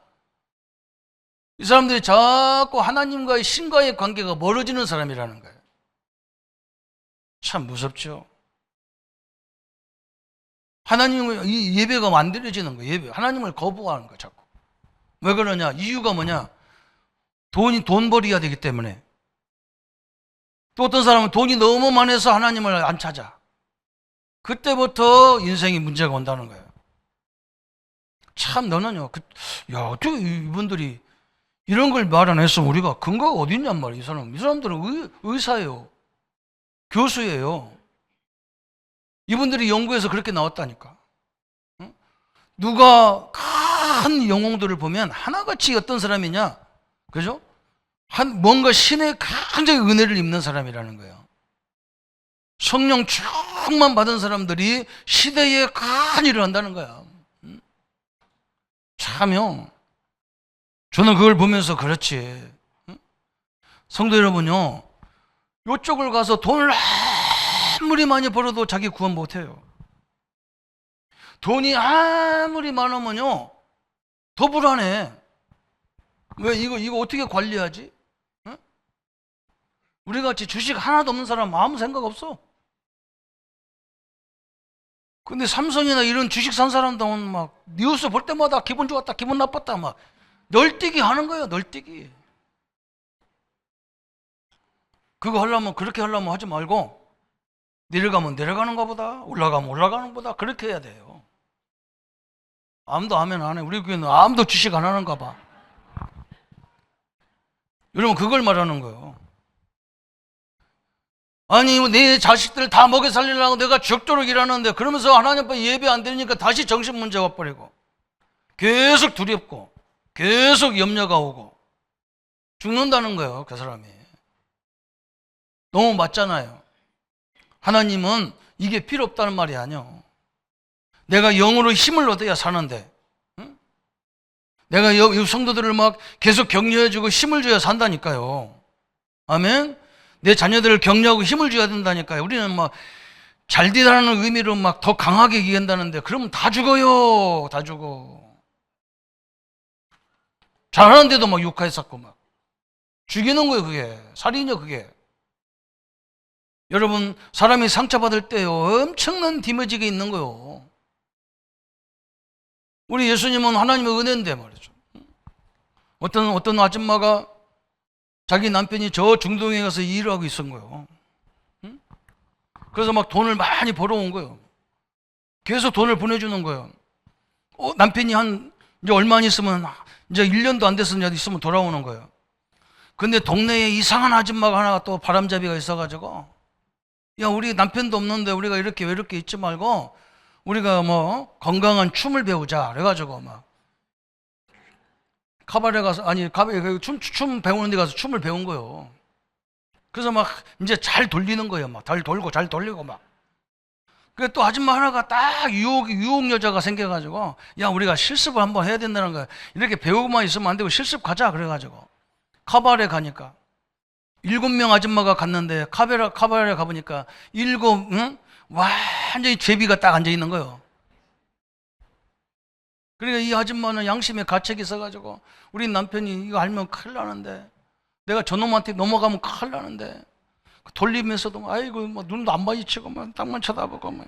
이 사람들이 자꾸 하나님과의 신과의 관계가 멀어지는 사람이라는 거예요. 참 무섭죠. 하나님의 이 예배가 만들어지는 거예요. 예배. 하나님을 거부하는 거예요, 자꾸. 왜 그러냐? 이유가 뭐냐? 돈 벌이야 되기 때문에. 또 어떤 사람은 돈이 너무 많아서 하나님을 안 찾아. 그때부터 인생이 문제가 온다는 거예요. 참 너는요, 어떻게 이분들이 이런 걸 말 안 했으면 우리가 근거가 어디 있냔 말이에요. 이 사람들은 의사예요. 교수예요. 이분들이 연구해서 그렇게 나왔다니까. 응? 누가 큰 영웅들을 보면 하나같이 어떤 사람이냐? 그죠? 뭔가 신의 굉장히 은혜를 입는 사람이라는 거예요. 성령 충만 받은 사람들이 시대에 큰 일을 한다는 거야. 응? 참요. 저는 그걸 보면서 그렇지. 응? 성도 여러분요, 이쪽을 가서 돈을 아무리 많이 벌어도 자기 구원 못해요. 돈이 아무리 많으면요, 더 불안해. 왜 이거 어떻게 관리하지? 응? 우리 같이 주식 하나도 없는 사람 아무 생각 없어. 근데 삼성이나 이런 주식 산 사람들은 막 뉴스 볼 때마다 기분 좋았다, 기분 나빴다, 막 널뛰기 하는 거예요, 널뛰기. 그렇게 하려면 하지 말고, 내려가면 내려가는가 보다, 올라가면 올라가는 보다, 그렇게 해야 돼요. 아무도 아멘 안 해. 우리 교회는 아무도 주식 안 하는가 봐. 여러분, 그걸 말하는 거예요. 아니, 내 자식들 다 먹여 살리려고 내가 죽도록 일하는데, 그러면서 하나님 앞에 예배 안 드리니까 다시 정신 문제 와버리고, 계속 두렵고, 계속 염려가 오고, 죽는다는 거예요, 그 사람이. 너무 맞잖아요. 하나님은 이게 필요 없다는 말이 아니에요. 내가 영으로 힘을 얻어야 사는데, 응? 내가 이 성도들을 막 계속 격려해주고 힘을 줘야 산다니까요. 아멘? 내 자녀들을 격려하고 힘을 줘야 된다니까요. 우리는 막 잘 되라는 의미로 막 더 강하게 얘기한다는데, 그러면 다 죽어요. 다 죽어. 잘하는데도 막 욕하했었고 막 죽이는 거예요. 그게 살인이요, 그게. 여러분, 사람이 상처받을 때요, 엄청난 디머지가 있는 거요. 우리 예수님은 하나님의 은혜인데 말이죠. 어떤 아줌마가 자기 남편이 저 중동에 가서 일을 하고 있었던 거예요. 그래서 막 돈을 많이 벌어온 거예요. 계속 돈을 보내주는 거예요. 남편이 이제 얼마 안 있으면, 이제 1년도 안 돼서 있으면 돌아오는 거예요. 근데 동네에 이상한 아줌마가 하나 또 바람잡이가 있어가지고 야, 우리 남편도 없는데 우리가 이렇게 외롭게 있지 말고 우리가 뭐 건강한 춤을 배우자. 그래가지고 막 카바레 가서, 아니, 춤 배우는 데 가서 춤을 배운 거요. 그래서 막 이제 잘 돌리는 거예요. 막 잘 돌리고 막. 그래 또 아줌마 하나가 딱 유혹 여자가 생겨가지고, 야, 우리가 실습을 한번 해야 된다는 거야. 이렇게 배우고만 있으면 안 되고 실습 가자. 그래가지고 카바레 가니까 7명 아줌마가 갔는데 카바레 가보니까 완전히 제비가 딱 앉아 있는 거예요. 그러니까 이 아줌마는 양심에 가책이 있어가지고, 우리 남편이 이거 알면 큰일 나는데, 내가 저놈한테 넘어가면 큰일 나는데, 돌리면서도 아이고 뭐 눈도 안 마주치고 막 땅만 쳐다보고 막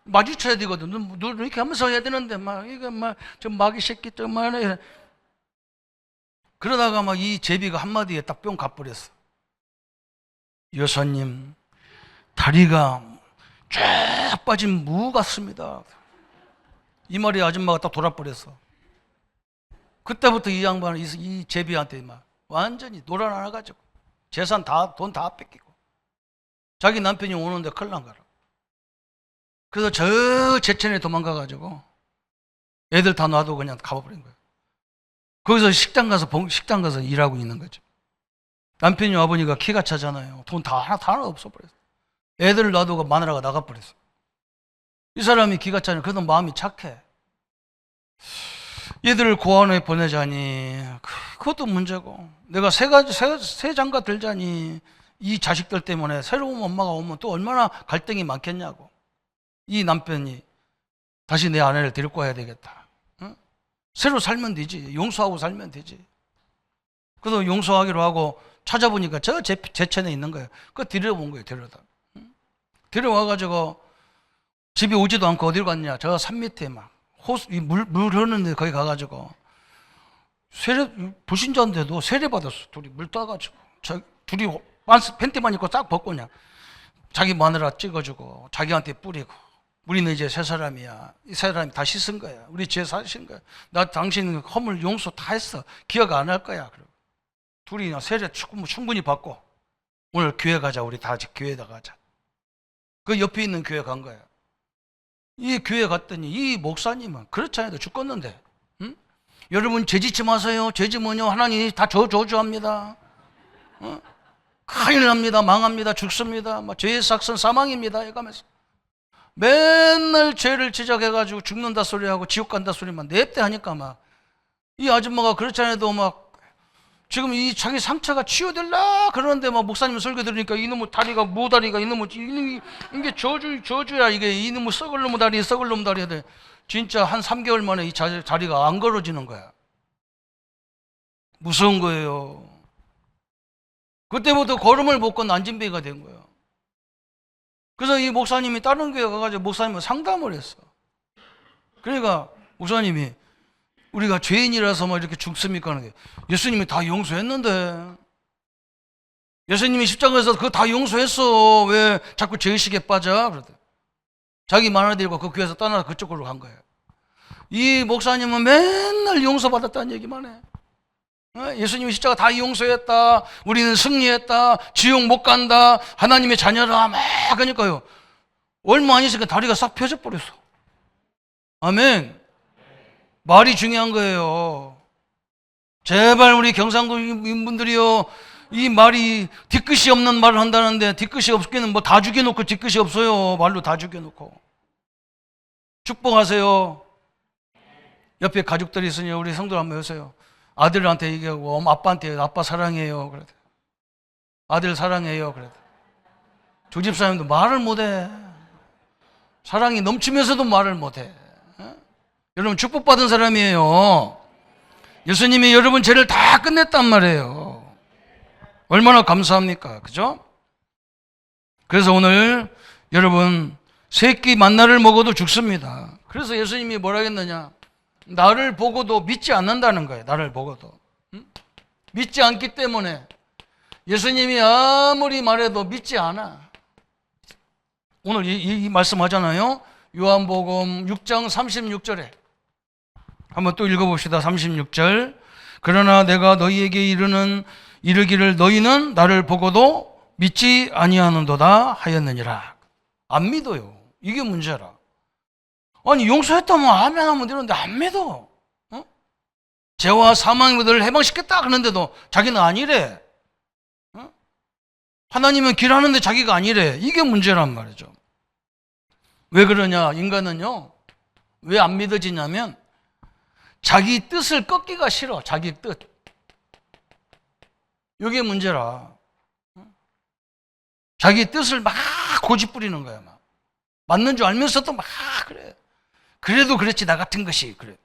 마주쳐야 되거든. 눈 이렇게 하면서 해야 되는데 막 이거 막 저 마귀 새끼 또 막 그러다가 막 이 제비가 한마디에 딱 뿅 가버렸어. 여사님, 다리가 쫙 빠진 무 같습니다. 이 말이 아줌마가 딱 돌아버렸어. 그때부터 이 양반은 이 제비한테 막 완전히 놀아나가지고 재산 돈 다 뺏기고, 자기 남편이 오는데 큰일 난 거라. 그래서 저 제천에 도망가가지고 애들 다 놔두고 그냥 가버린 거예요. 거기서 식당 가서 일하고 있는 거죠. 남편이 와보니까 키가 차잖아요. 돈 다 하나 없어버렸어. 애들을 놔두고 마누라가 나가버렸어. 이 사람이 기가 차니 그래도 마음이 착해. 얘들을 고아원에 보내자니 그것도 문제고, 내가 새 장가 들자니 이 자식들 때문에 새로운 엄마가 오면 또 얼마나 갈등이 많겠냐고. 이 남편이 다시 내 아내를 데리고 와야 되겠다. 응? 새로 살면 되지. 용서하고 살면 되지. 그래서 용서하기로 하고 찾아보니까 저 제천에 있는 거예요. 그거 데려온 거예요. 응? 데려와가지고 집에 오지도 않고 어디로 갔냐, 저 산 밑에 막 물 흐르는데 거기 가가지고 불신자인데도 세례 받았어. 둘이 물 떠가지고 둘이 팬티만 입고 싹 벗고 그냥 자기 마누라 찍어주고 자기한테 뿌리고, 우리는 이제 새 사람이야. 이 사람이 다 씻은 거야. 우리 죄 사신 거야. 나 당신 허물 용서 다 했어. 기억 안 할 거야. 그리고 둘이 그냥 세례 충분히 받고 오늘 교회 가자. 우리 다 교회에다 가자. 그 옆에 있는 교회 간 거야. 이 교회 갔더니 이 목사님은 그렇지 않아도 죽겠는데, 응? 여러분 죄 짓지 마세요. 죄 지면요 하나님이 다 저주합니다. 큰일 납니다. 망합니다. 죽습니다. 죄의 삭선 사망입니다. 이러면서 맨날 죄를 지적해가지고 죽는다 소리하고 지옥 간다 소리만 냅대 하니까 막 이 아줌마가 그렇지 않아도 막 지금 이 자기 상처가 치유될라 그러는데 막 목사님 설교 들으니까 이놈의 다리가 무다리가 이게 저주야. 이게 이놈의 썩을 놈의 다리 돼. 진짜 한 3개월 만에 이 다리가 안 걸어지는 거야. 무서운 거예요. 그때부터 걸음을 못 건 안진뱅이가 된 거예요. 그래서 이 목사님이 다른 교회 가가지고 목사님을 상담을 했어. 그러니까 목사님이 우리가 죄인이라서 막 이렇게 죽습니까 하는 게, 예수님이 다 용서했는데, 예수님이 십자가에서 그거 다 용서했어. 왜 자꾸 죄의식에 빠져? 그러대. 자기 마누라 데리고 그 교회에서 떠나서 그쪽으로 간 거예요. 이 목사님은 맨날 용서받았다는 얘기만 해. 예수님이 십자가 다 용서했다. 우리는 승리했다. 지옥 못 간다. 하나님의 자녀라. 막 그러니까요. 얼마 안 있으니까 다리가 싹 펴져 버렸어. 아멘. 말이 중요한 거예요. 제발 우리 경상도인분들이요, 이 말이 뒤끝이 없는 말을 한다는데, 뒤끝이 없기는 뭐 다 죽여놓고 뒤끝이 없어요. 말로 다 죽여놓고. 축복하세요. 옆에 가족들이 있으니 우리 성도들 한번 여세요. 아들한테 얘기하고 아빠한테 아빠 사랑해요. 그래. 아들 사랑해요. 그래. 조집사님도 말을 못해. 사랑이 넘치면서도 말을 못해. 여러분 축복받은 사람이에요. 예수님이 여러분 죄를 다 끝냈단 말이에요. 얼마나 감사합니까? 그죠? 그래서 오늘 여러분 새끼 만나를 먹어도 죽습니다. 그래서 예수님이 뭐라 했느냐, 나를 보고도 믿지 않는다는 거예요. 나를 보고도 믿지 않기 때문에 예수님이 아무리 말해도 믿지 않아. 오늘 이 말씀 하잖아요. 요한복음 6장 36절에 한번 또 읽어봅시다. 36절. 그러나 내가 너희에게 이르기를 너희는 나를 보고도 믿지 아니하는도다 하였느니라. 안 믿어요. 이게 문제라. 아니 용서했다면 아멘 하면 되는데 안 믿어. 죄와 사망의 무들을 해방시켰다 그러는데도 자기는 아니래. 하나님은 길하는데 자기가 아니래. 이게 문제란 말이죠. 왜 그러냐? 인간은요, 왜 안 믿어지냐면 자기 뜻을 꺾기가 싫어. 자기 뜻. 이게 문제라. 자기 뜻을 막 고집부리는 거야. 막. 맞는 줄 알면서도 막 그래. 그래도 그렇지 나 같은 것이 그래.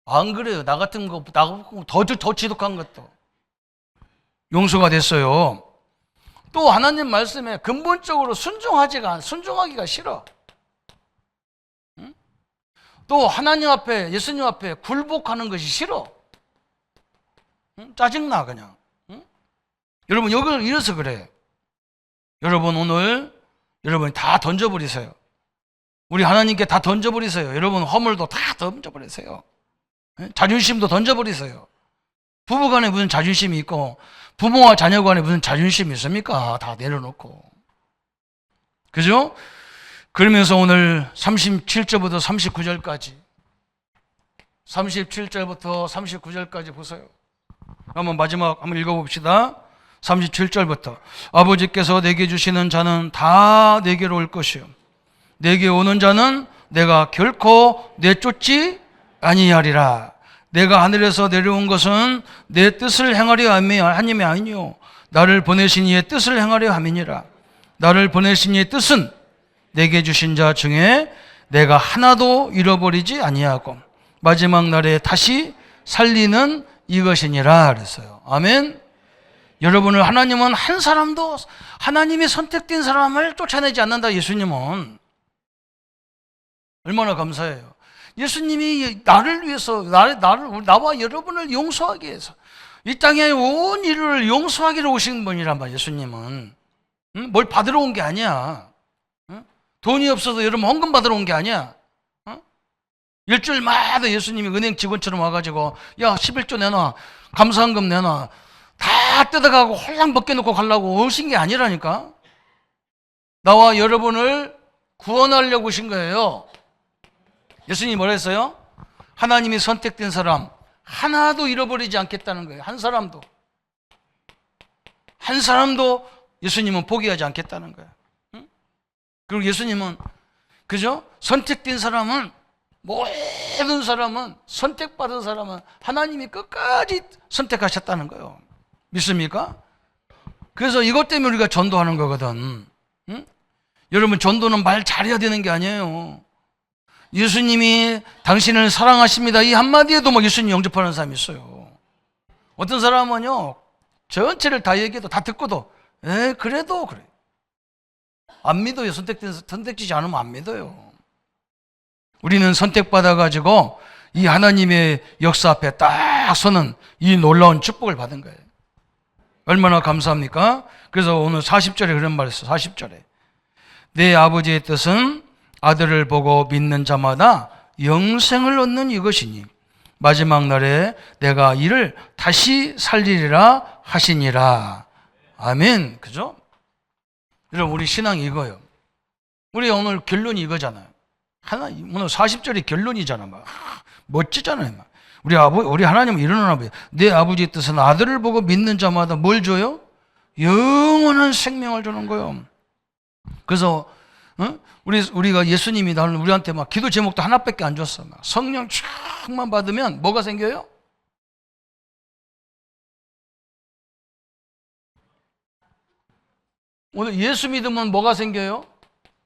안 그래요. 나 같은 거, 더 지독한 것도 용서가 됐어요. 또 하나님 말씀에 근본적으로 순종하기가 싫어. 응? 또 하나님 앞에, 예수님 앞에 굴복하는 것이 싫어. 응? 짜증나 그냥. 응? 여러분 여기를 이래서 그래. 여러분 오늘 여러분 다 던져버리세요. 우리 하나님께 다 던져버리세요. 여러분 허물도 다 던져버리세요. 자존심도 던져버리세요. 부부간에 무슨 자존심이 있고 부모와 자녀 간에 무슨 자존심이 있습니까? 다 내려놓고. 그죠? 그러면서 오늘 37절부터 39절까지 37절부터 39절까지 보세요. 한번 마지막 한번 읽어봅시다. 37절부터 아버지께서 내게 주시는 자는 다 내게로 올 것이요 내게 오는 자는 내가 결코 내쫓지 아니하리라. 내가 하늘에서 내려온 것은 내 뜻을 행하려 함이 아니요 나를 보내신 이의 뜻을 행하려 함이니라. 나를 보내신 이의 뜻은 내게 주신 자 중에 내가 하나도 잃어버리지 아니하고 마지막 날에 다시 살리는 이것이니라 그랬어요. 아멘. 여러분을 하나님은 한 사람도 하나님이 선택된 사람을 쫓아내지 않는다. 예수님은 얼마나 감사해요. 예수님이 나를 위해서 나와 여러분을 용서하기 위해서 이 땅에 온 인류를 용서하기로 오신 분이란 말이야. 예수님은 뭘 받으러 온 게 아니야. 돈이 없어서 여러분 헌금 받으러 온 게 아니야. 일주일마다 예수님이 은행 직원처럼 와가지고 야 11조 내놔 감사한금 내놔 다 뜯어가고 홀랑 벗겨놓고 가려고 오신 게 아니라니까. 나와 여러분을 구원하려고 오신 거예요. 예수님이 뭐라 했어요? 하나님이 선택된 사람 하나도 잃어버리지 않겠다는 거예요. 한 사람도 예수님은 포기하지 않겠다는 거예요. 응? 그리고 예수님은 그죠? 선택된 사람은 모든 사람은 선택받은 사람은 하나님이 끝까지 선택하셨다는 거예요. 믿습니까? 그래서 이것 때문에 우리가 전도하는 거거든. 응? 여러분 전도는 말 잘해야 되는 게 아니에요. 예수님이 당신을 사랑하십니다 이 한마디에도 막 예수님 영접하는 사람이 있어요. 어떤 사람은요 전체를 다 얘기해도 다 듣고도 그래도 그래 안 믿어요. 선택되지 않으면 안 믿어요. 우리는 선택받아가지고 이 하나님의 역사 앞에 딱 서는 이 놀라운 축복을 받은 거예요. 얼마나 감사합니까? 그래서 오늘 40절에 그런 말을 했어요. 40절에 내 아버지의 뜻은 아들을 보고 믿는 자마다 영생을 얻는 이것이니 마지막 날에 내가 이를 다시 살리리라 하시니라. 아멘. 그죠? 여러분 우리 신앙이 이거예요. 우리 오늘 결론이 이거잖아요. 오늘 40절이 결론이잖아. 막 멋지잖아요. 막. 우리 하나님은 이런 아버지. 내 아버지의 뜻은 아들을 보고 믿는 자마다 뭘 줘요? 영원한 생명을 주는 거예요. 그래서 우리가 예수님이 우리한테 막 기도 제목도 하나밖에 안 줬어. 막 성령 쫙만 받으면 뭐가 생겨요? 오늘 예수 믿으면 뭐가 생겨요?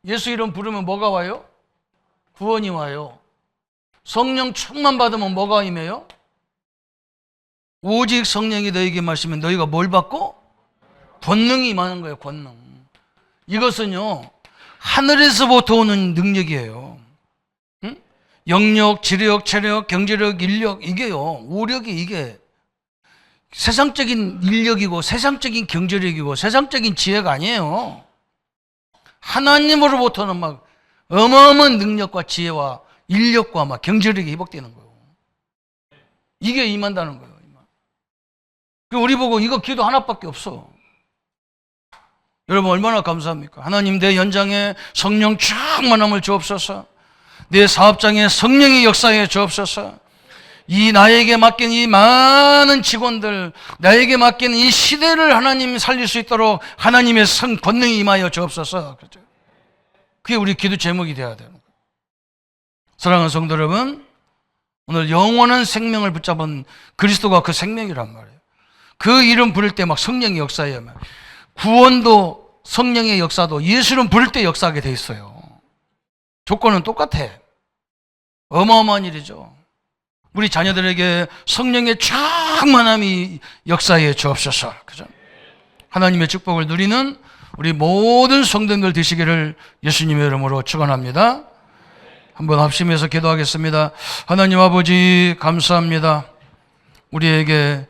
예수 이름 부르면 뭐가 와요? 구원이 와요. 성령 충만 받으면 뭐가 임해요? 오직 성령이 너에게 마시면 너희가 뭘 받고? 권능이 임하는 거예요. 권능. 이것은요 하늘에서부터 오는 능력이에요. 응? 영력, 지력, 체력, 경제력, 인력 이게요. 오력이 이게 세상적인 인력이고 세상적인 경제력이고 세상적인 지혜가 아니에요. 하나님으로부터는 막 어마어마한 능력과 지혜와 인력과 막 경제력이 회복되는 거예요. 이게 임한다는 거예요. 우리 보고 이거 기도 하나밖에 없어. 여러분 얼마나 감사합니까? 하나님 내 현장에 성령 충만함을 주옵소서. 내 사업장에 성령의 역사에 주옵소서. 이 나에게 맡긴 이 많은 직원들, 나에게 맡긴 이 시대를 하나님 살릴 수 있도록 하나님의 성 권능이 임하여 주옵소서. 그렇죠? 그게 우리 기도 제목이 되어야 되는 거예요. 사랑하는 성도 여러분, 오늘 영원한 생명을 붙잡은 그리스도가 그 생명이란 말이에요. 그 이름 부를 때 막 성령의 역사예요. 구원도 성령의 역사도 예수 이름 부를 때 역사하게 돼 있어요. 조건은 똑같아. 어마어마한 일이죠. 우리 자녀들에게 성령의 충만함이 역사해 주옵소서. 그죠? 하나님의 축복을 누리는 우리 모든 성도님들 되시기를 예수님의 이름으로 축원합니다. 한번 합심해서 기도하겠습니다. 하나님 아버지 감사합니다. 우리에게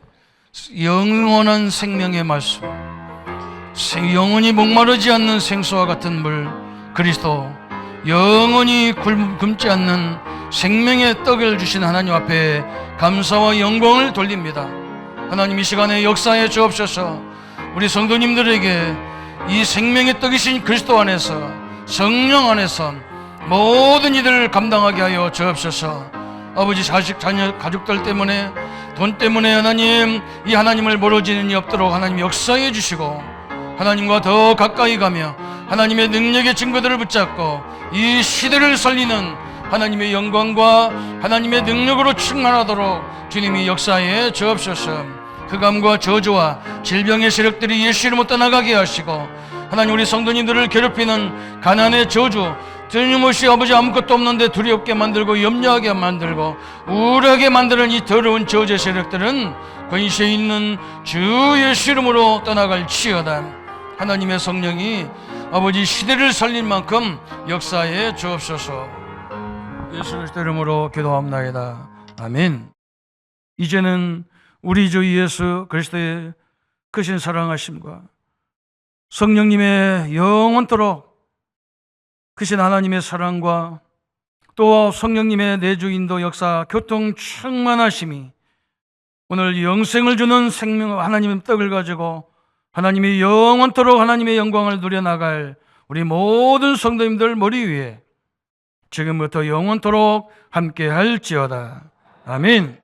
영원한 생명의 말씀, 영원히 목마르지 않는 생수와 같은 물 그리스도, 영원히 굶지 않는 생명의 떡을 주신 하나님 앞에 감사와 영광을 돌립니다. 하나님 이 시간에 역사해 주옵소서. 우리 성도님들에게 이 생명의 떡이신 그리스도 안에서 성령 안에서 모든 이들을 감당하게 하여 주옵소서. 아버지 자식 자녀 가족들 때문에 돈 때문에 하나님 이 하나님을 멀어지는 이 없도록 하나님 역사해 주시고 하나님과 더 가까이 가며 하나님의 능력의 증거들을 붙잡고 이 시대를 살리는 하나님의 영광과 하나님의 능력으로 충만하도록 주님이 역사해 주옵소서. 흑암과 저주와 질병의 세력들이 예수 이름으로 떠나가게 하시고 하나님 우리 성도님들을 괴롭히는 가난의 저주 틀림없이 아버지 아무것도 없는데 두렵게 만들고 염려하게 만들고 우울하게 만드는 이 더러운 저주의 세력들은 권세 있는 주 예수 이름으로 떠나갈 치여다. 하나님의 성령이 아버지 시대를 살릴 만큼 역사해 주옵소서. 예수 그리스도 이름으로 기도합나이다. 아멘. 이제는 우리 주 예수 그리스도의 크신 사랑하심과 성령님의 영원토록 크신 하나님의 사랑과 또 성령님의 내주 인도 역사 교통 충만하심이 오늘 영생을 주는 생명 하나님의 떡을 가지고 하나님이 영원토록 하나님의 영광을 누려나갈 우리 모든 성도님들 머리 위에 지금부터 영원토록 함께 할지어다. 아멘.